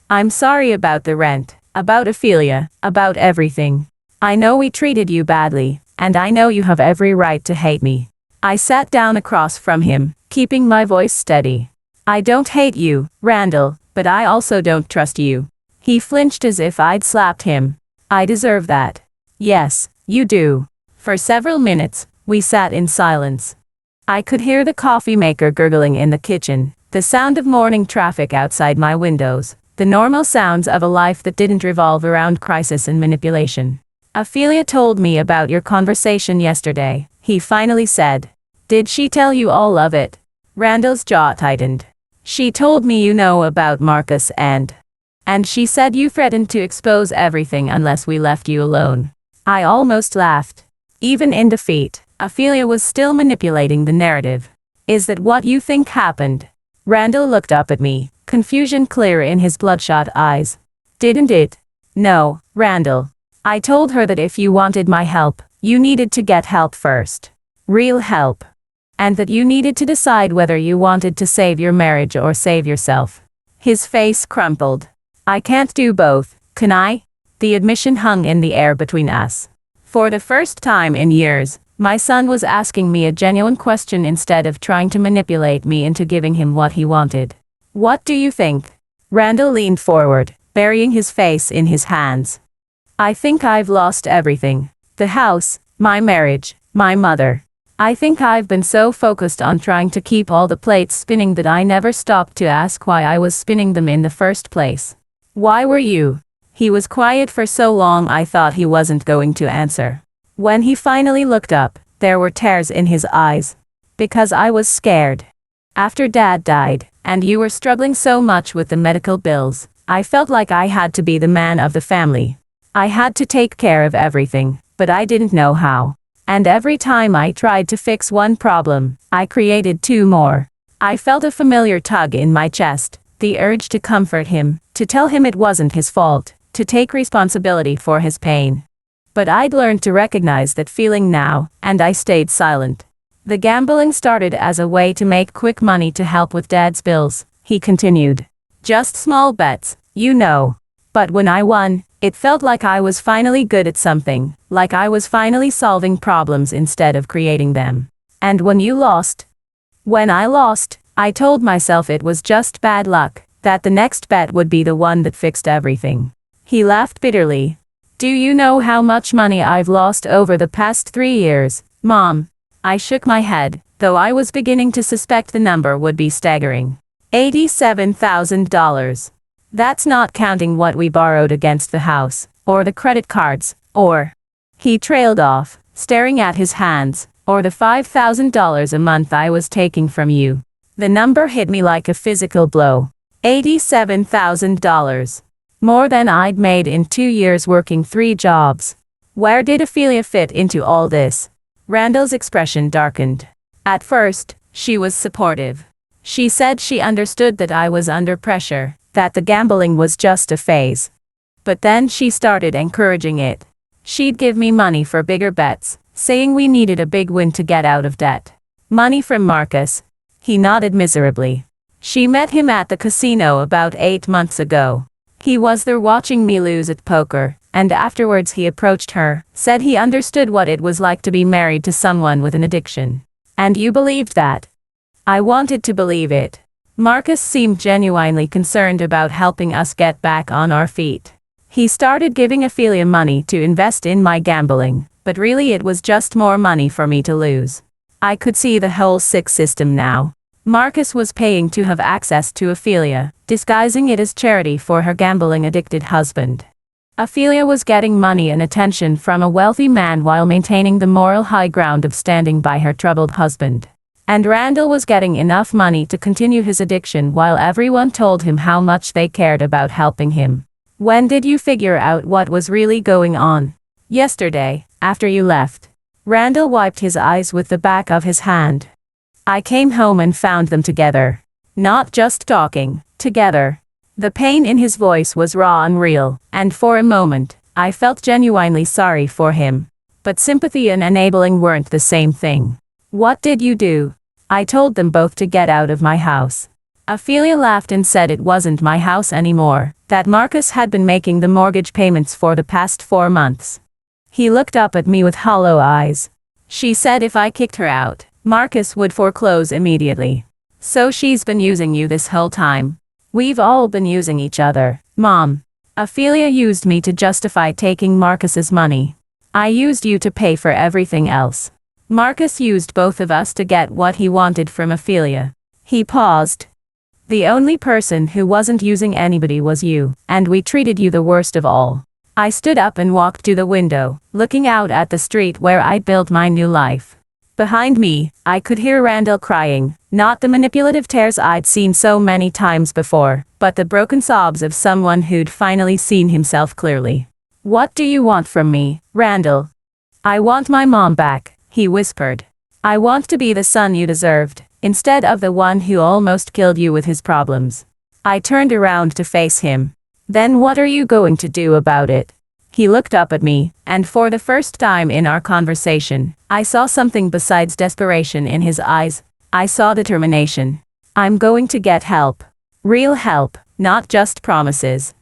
"I'm sorry about the rent, about Ophelia, about everything. I know we treated you badly, and I know you have every right to hate me." I sat down across from him, keeping my voice steady. "I don't hate you, Randall, but I also don't trust you." He flinched as if I'd slapped him. "I deserve that." "Yes, you do." For several minutes, we sat in silence. I could hear the coffee maker gurgling in the kitchen, the sound of morning traffic outside my windows, the normal sounds of a life that didn't revolve around crisis and manipulation. "Ophelia told me about your conversation yesterday," he finally said. "Did she tell you all of it?" Randall's jaw tightened. "She told me you know about Marcus and she said you threatened to expose everything unless we left you alone." I almost laughed. Even in defeat, Ophelia was still manipulating the narrative. "Is that what you think happened?" Randall looked up at me, confusion clear in his bloodshot eyes. "Didn't it?" "No, Randall. I told her that if you wanted my help, you needed to get help first. Real help. And that you needed to decide whether you wanted to save your marriage or save yourself." His face crumpled. "I can't do both, can I?" The admission hung in the air between us. For the first time in years, my son was asking me a genuine question instead of trying to manipulate me into giving him what he wanted. "What do you think?" Randall leaned forward, burying his face in his hands. "I think I've lost everything. The house, my marriage, my mother. I think I've been so focused on trying to keep all the plates spinning that I never stopped to ask why I was spinning them in the first place." "Why were you?" He was quiet for so long I thought he wasn't going to answer. When he finally looked up, there were tears in his eyes. "Because I was scared. After Dad died, and you were struggling so much with the medical bills, I felt like I had to be the man of the family. I had to take care of everything, but I didn't know how. And every time I tried to fix one problem, I created 2 more. I felt a familiar tug in my chest, the urge to comfort him, to tell him it wasn't his fault, to take responsibility for his pain. But I'd learned to recognize that feeling now, and I stayed silent. The gambling started as a way to make quick money to help with Dad's bills, he continued. Just small bets, you know. But when I won, it felt like I was finally good at something, like I was finally solving problems instead of creating them. And when you lost? When I lost, I told myself it was just bad luck, that the next bet would be the one that fixed everything. He laughed bitterly. Do you know how much money I've lost over the past 3 years, Mom? I shook my head, though I was beginning to suspect the number would be staggering. $87,000. That's not counting what we borrowed against the house, or the credit cards, or... He trailed off, staring at his hands, or the $5,000 a month I was taking from you. The number hit me like a physical blow. $87,000. More than I'd made in 2 years working 3 jobs. Where did Ophelia fit into all this? Randall's expression darkened. At first, she was supportive. She said she understood that I was under pressure, that the gambling was just a phase. But then she started encouraging it. She'd give me money for bigger bets, saying we needed a big win to get out of debt. Money from Marcus. He nodded miserably. She met him at the casino about 8 months ago. He was there watching me lose at poker, and afterwards he approached her, said he understood what it was like to be married to someone with an addiction. And you believed that? I wanted to believe it. Marcus seemed genuinely concerned about helping us get back on our feet. He started giving Ophelia money to invest in my gambling, but really it was just more money for me to lose. I could see the whole sick system now. Marcus was paying to have access to Ophelia, disguising it as charity for her gambling-addicted husband. Ophelia was getting money and attention from a wealthy man while maintaining the moral high ground of standing by her troubled husband. And Randall was getting enough money to continue his addiction while everyone told him how much they cared about helping him. When did you figure out what was really going on? Yesterday, after you left. Randall wiped his eyes with the back of his hand. I came home and found them together. Not just talking, together. The pain in his voice was raw and real, and for a moment, I felt genuinely sorry for him. But sympathy and enabling weren't the same thing. What did you do? I told them both to get out of my house. Ophelia laughed and said it wasn't my house anymore, that Marcus had been making the mortgage payments for the past 4 months. He looked up at me with hollow eyes. She said if I kicked her out, Marcus would foreclose immediately. So she's been using you this whole time. We've all been using each other, Mom. Ophelia used me to justify taking Marcus's money. I used you to pay for everything else. Marcus used both of us to get what he wanted from Ophelia. He paused. The only person who wasn't using anybody was you, and we treated you the worst of all. I stood up and walked to the window, looking out at the street where I'd built my new life. Behind me, I could hear Randall crying, not the manipulative tears I'd seen so many times before, but the broken sobs of someone who'd finally seen himself clearly. What do you want from me, Randall? I want my mom back, he whispered. I want to be the son you deserved, instead of the one who almost killed you with his problems. I turned around to face him. Then what are you going to do about it? He looked up at me, and for the first time in our conversation, I saw something besides desperation in his eyes. I saw determination. I'm going to get help. Real help, not just promises.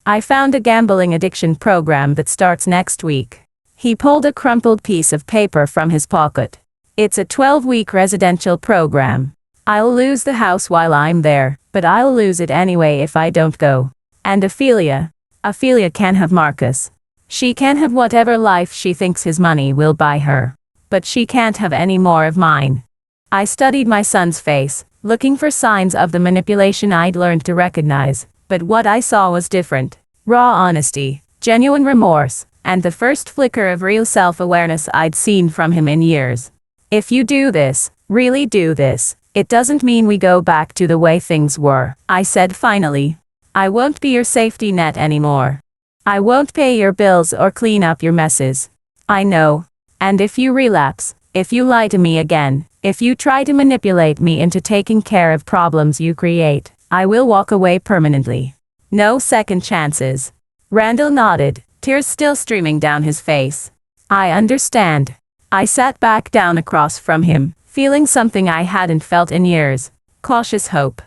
I found a gambling addiction program that starts next week. He pulled a crumpled piece of paper from his pocket. It's a 12-week residential program. I'll lose the house while I'm there, but I'll lose it anyway if I don't go. And Ophelia can have Marcus. She can have whatever life she thinks his money will buy her. But she can't have any more of mine. I studied my son's face, looking for signs of the manipulation I'd learned to recognize, but what I saw was different. Raw honesty, genuine remorse, and the first flicker of real self-awareness I'd seen from him in years. If you do this, really do this, it doesn't mean we go back to the way things were, I said finally. I won't be your safety net anymore. I won't pay your bills or clean up your messes. I know. And if you relapse, if you lie to me again, if you try to manipulate me into taking care of problems you create, I will walk away permanently. No second chances. Randall nodded, tears still streaming down his face. I understand. I sat back down across from him, feeling something I hadn't felt in years. Cautious hope.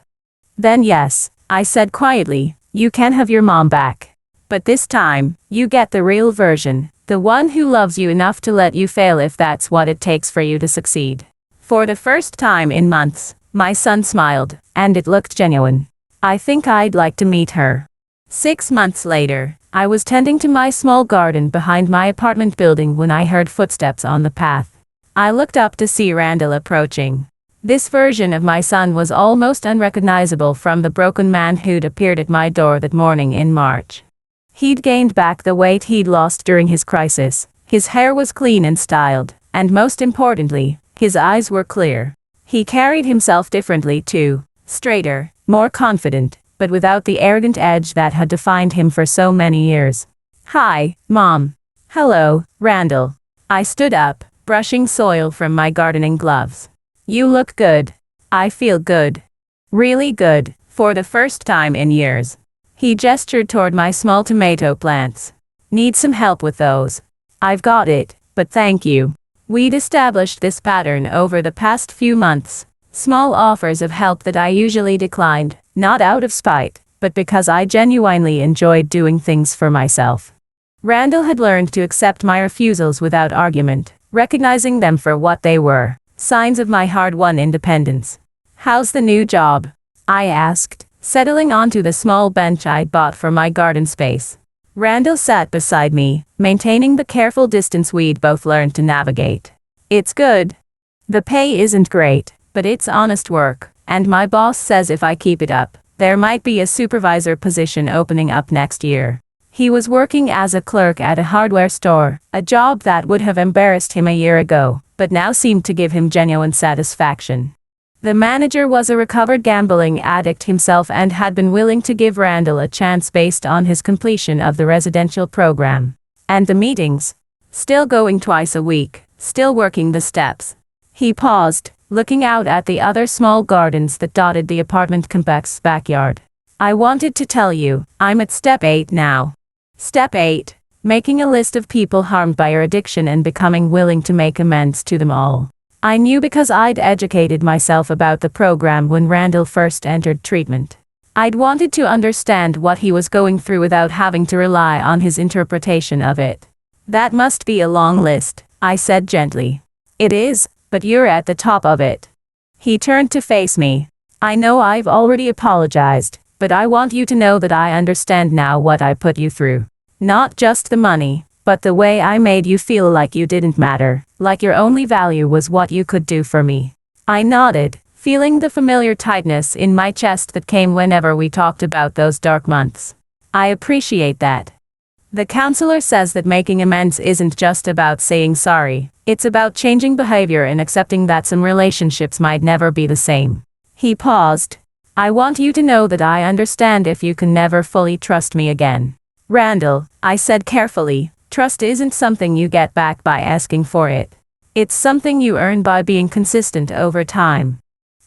Then yes, I said quietly, you can have your mom back. But this time, you get the real version, the one who loves you enough to let you fail if that's what it takes for you to succeed. For the first time in months, my son smiled, and it looked genuine. I think I'd like to meet her. 6 months later, I was tending to my small garden behind my apartment building when I heard footsteps on the path. I looked up to see Randall approaching. This version of my son was almost unrecognizable from the broken man who'd appeared at my door that morning in March. He'd gained back the weight he'd lost during his crisis. His hair was clean and styled, and most importantly, his eyes were clear. He carried himself differently too, straighter, more confident, but without the arrogant edge that had defined him for so many years. Hi, Mom. Hello, Randall. I stood up, brushing soil from my gardening gloves. You look good. I feel good. Really good, for the first time in years. He gestured toward my small tomato plants. Need some help with those? I've got it, but thank you. We'd established this pattern over the past few months. Small offers of help that I usually declined, not out of spite, but because I genuinely enjoyed doing things for myself. Randall had learned to accept my refusals without argument, recognizing them for what they were, signs of my hard-won independence. How's the new job? I asked, settling onto the small bench I'd bought for my garden space. Randall sat beside me, maintaining the careful distance we'd both learned to navigate. It's good. The pay isn't great, but it's honest work, and my boss says if I keep it up, there might be a supervisor position opening up next year. He was working as a clerk at a hardware store, a job that would have embarrassed him a year ago, but now seemed to give him genuine satisfaction. The manager was a recovered gambling addict himself and had been willing to give Randall a chance based on his completion of the residential program. And the meetings? Still going twice a week, still working the steps. He paused, looking out at the other small gardens that dotted the apartment complex's backyard. I wanted to tell you, I'm at step 8 now. Step 8. Making a list of people harmed by your addiction and becoming willing to make amends to them all. I knew because I'd educated myself about the program when Randall first entered treatment. I'd wanted to understand what he was going through without having to rely on his interpretation of it. That must be a long list, I said gently. It is, but you're at the top of it. He turned to face me. I know I've already apologized, but I want you to know that I understand now what I put you through. Not just the money, but the way I made you feel like you didn't matter, like your only value was what you could do for me. I nodded, feeling the familiar tightness in my chest that came whenever we talked about those dark months. I appreciate that. The counselor says that making amends isn't just about saying sorry, it's about changing behavior and accepting that some relationships might never be the same. He paused. I want you to know that I understand if you can never fully trust me again. Randall, I said carefully, trust isn't something you get back by asking for it. It's something you earn by being consistent over time.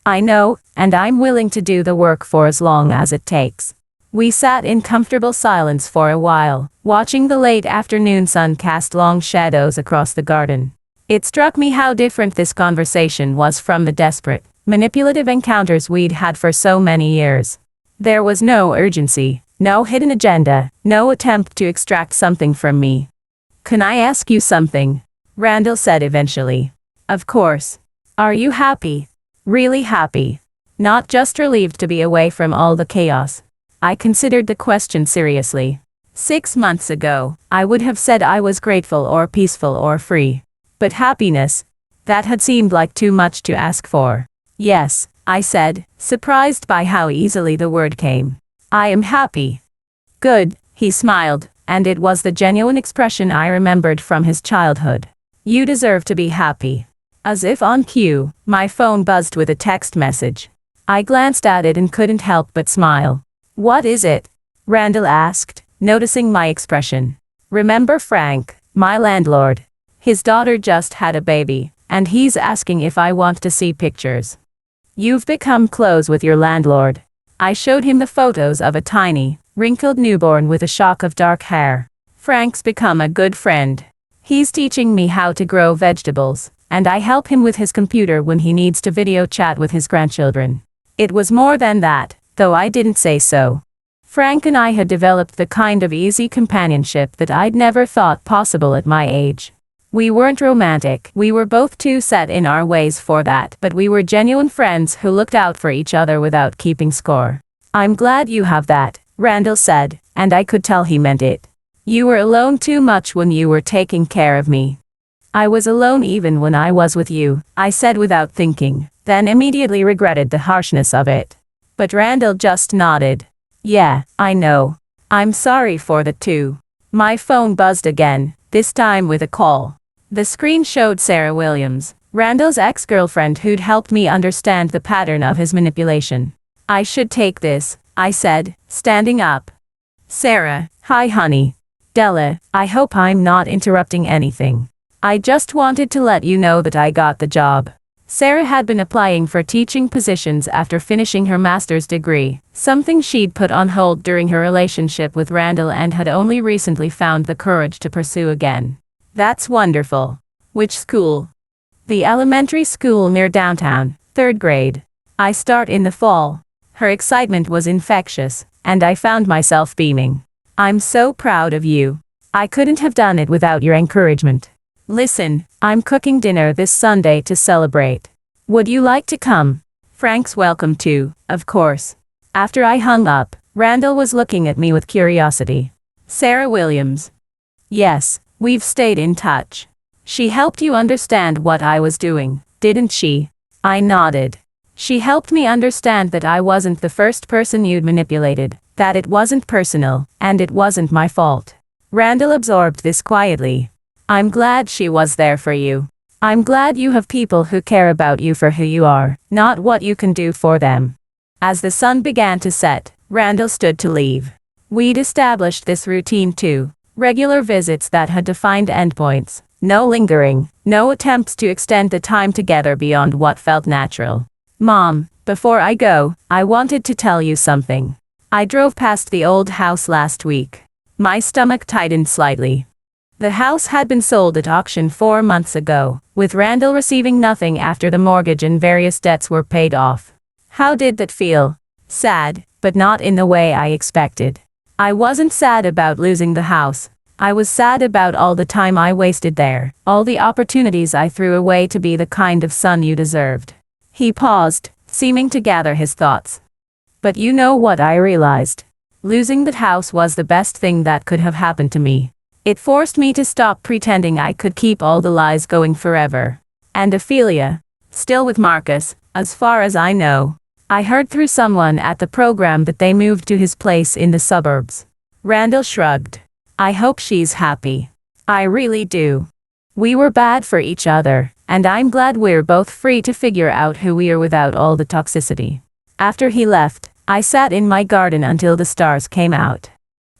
I know, and I'm willing to do the work for as long as it takes. We sat in comfortable silence for a while, watching the late afternoon sun cast long shadows across the garden. It struck me how different this conversation was from the desperate, manipulative encounters we'd had for so many years. There was no urgency, no hidden agenda, no attempt to extract something from me. Can I ask you something? Randall said eventually. Of course. Are you happy? Really happy? Not just relieved to be away from all the chaos. I considered the question seriously. 6 months ago, I would have said I was grateful or peaceful or free. But happiness? That had seemed like too much to ask for. Yes, I said, surprised by how easily the word came. I am happy. Good, he smiled, and it was the genuine expression I remembered from his childhood. You deserve to be happy. As if on cue, my phone buzzed with a text message. I glanced at it and couldn't help but smile. What is it? Randall asked, noticing my expression. Remember Frank, my landlord? His daughter just had a baby, and he's asking if I want to see pictures. You've become close with your landlord. I showed him the photos of a tiny, wrinkled newborn with a shock of dark hair. Frank's become a good friend. He's teaching me how to grow vegetables, and I help him with his computer when he needs to video chat with his grandchildren. It was more than that, though I didn't say so. Frank and I had developed the kind of easy companionship that I'd never thought possible at my age. We weren't romantic, we were both too set in our ways for that, but we were genuine friends who looked out for each other without keeping score. "I'm glad you have that," Randall said, and I could tell he meant it. "You were alone too much when you were taking care of me." "I was alone even when I was with you," I said without thinking, then immediately regretted the harshness of it. But Randall just nodded. "Yeah, I know. I'm sorry for that too." My phone buzzed again, this time with a call. The screen showed Sarah Williams, Randall's ex-girlfriend who'd helped me understand the pattern of his manipulation. "I should take this," I said, standing up. "Sarah, hi honey. Della, I hope I'm not interrupting anything. I just wanted to let you know that I got the job." Sarah had been applying for teaching positions after finishing her master's degree, something she'd put on hold during her relationship with Randall and had only recently found the courage to pursue again. "That's wonderful. Which school?" "The elementary school near downtown, 3rd grade. I start in the fall." Her excitement was infectious, and I found myself beaming. "I'm so proud of you. I couldn't have done it without your encouragement. Listen, I'm cooking dinner this Sunday to celebrate. Would you like to come?" Frank's welcome too, of course. After I hung up, Randall was looking at me with curiosity. "Sarah Williams. Yes, we've stayed in touch. She helped you understand what I was doing, didn't she?" I nodded. "She helped me understand that I wasn't the first person you'd manipulated, that it wasn't personal, and it wasn't my fault." Randall absorbed this quietly. "I'm glad she was there for you. I'm glad you have people who care about you for who you are, not what you can do for them." As the sun began to set, Randall stood to leave. We'd established this routine too, regular visits that had defined endpoints, no lingering, no attempts to extend the time together beyond what felt natural. "Mom, before I go, I wanted to tell you something. I drove past the old house last week." My stomach tightened slightly. The house had been sold at auction 4 months ago, with Randall receiving nothing after the mortgage and various debts were paid off. How did that feel? Sad, but not in the way I expected. I wasn't sad about losing the house. I was sad about all the time I wasted there, all the opportunities I threw away to be the kind of son you deserved. He paused, seeming to gather his thoughts. "But you know what I realized? Losing that house was the best thing that could have happened to me. It forced me to stop pretending I could keep all the lies going forever. And Ophelia, still with Marcus, as far as I know. I heard through someone at the program that they moved to his place in the suburbs." Randall shrugged. "I hope she's happy. I really do. We were bad for each other, and I'm glad we're both free to figure out who we are without all the toxicity." After he left, I sat in my garden until the stars came out.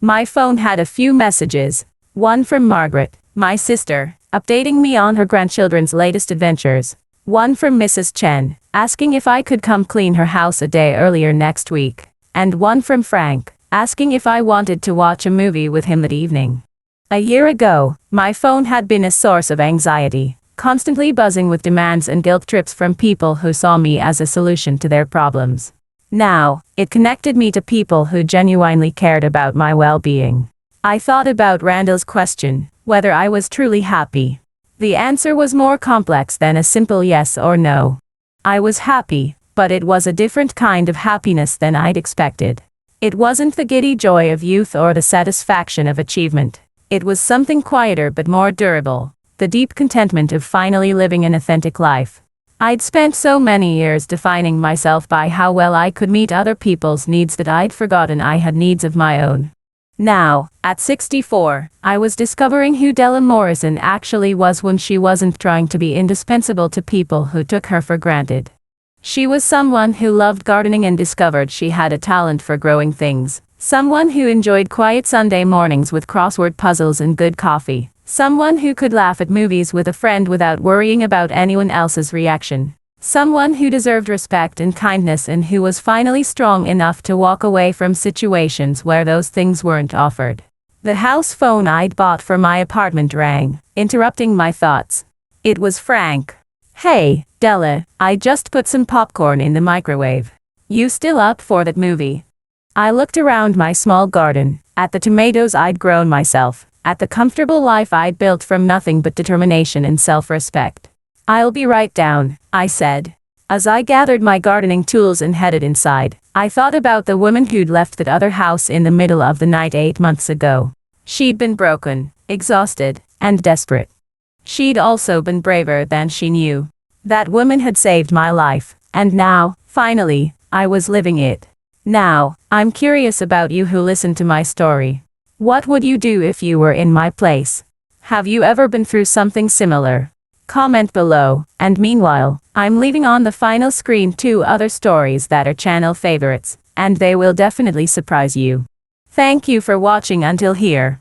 My phone had a few messages, one from Margaret, my sister, updating me on her grandchildren's latest adventures, one from Mrs. Chen, asking if I could come clean her house a day earlier next week, and one from Frank, asking if I wanted to watch a movie with him that evening. A year ago, my phone had been a source of anxiety, constantly buzzing with demands and guilt trips from people who saw me as a solution to their problems. Now, it connected me to people who genuinely cared about my well-being. I thought about Randall's question, whether I was truly happy. The answer was more complex than a simple yes or no. I was happy, but it was a different kind of happiness than I'd expected. It wasn't the giddy joy of youth or the satisfaction of achievement. It was something quieter but more durable, the deep contentment of finally living an authentic life. I'd spent so many years defining myself by how well I could meet other people's needs that I'd forgotten I had needs of my own. Now, at 64, I was discovering who Della Morrison actually was when she wasn't trying to be indispensable to people who took her for granted. She was someone who loved gardening and discovered she had a talent for growing things. Someone who enjoyed quiet Sunday mornings with crossword puzzles and good coffee. Someone who could laugh at movies with a friend without worrying about anyone else's reaction. Someone who deserved respect and kindness and who was finally strong enough to walk away from situations where those things weren't offered. The house phone I'd bought for my apartment rang, interrupting my thoughts. It was Frank. Hey, Della, I just put some popcorn in the microwave. You still up for that movie? I looked around my small garden, at the tomatoes I'd grown myself, at the comfortable life I'd built from nothing but determination and self-respect. I'll be right down, I said. As I gathered my gardening tools and headed inside, I thought about the woman who'd left that other house in the middle of the night 8 months ago. She'd been broken, exhausted, and desperate. She'd also been braver than she knew. That woman had saved my life, and now, finally, I was living it. Now, I'm curious about you who listened to my story. What would you do if you were in my place? Have you ever been through something similar? Comment below, and meanwhile, I'm leaving on the final screen 2 other stories that are channel favorites, and they will definitely surprise you. Thank you for watching until here.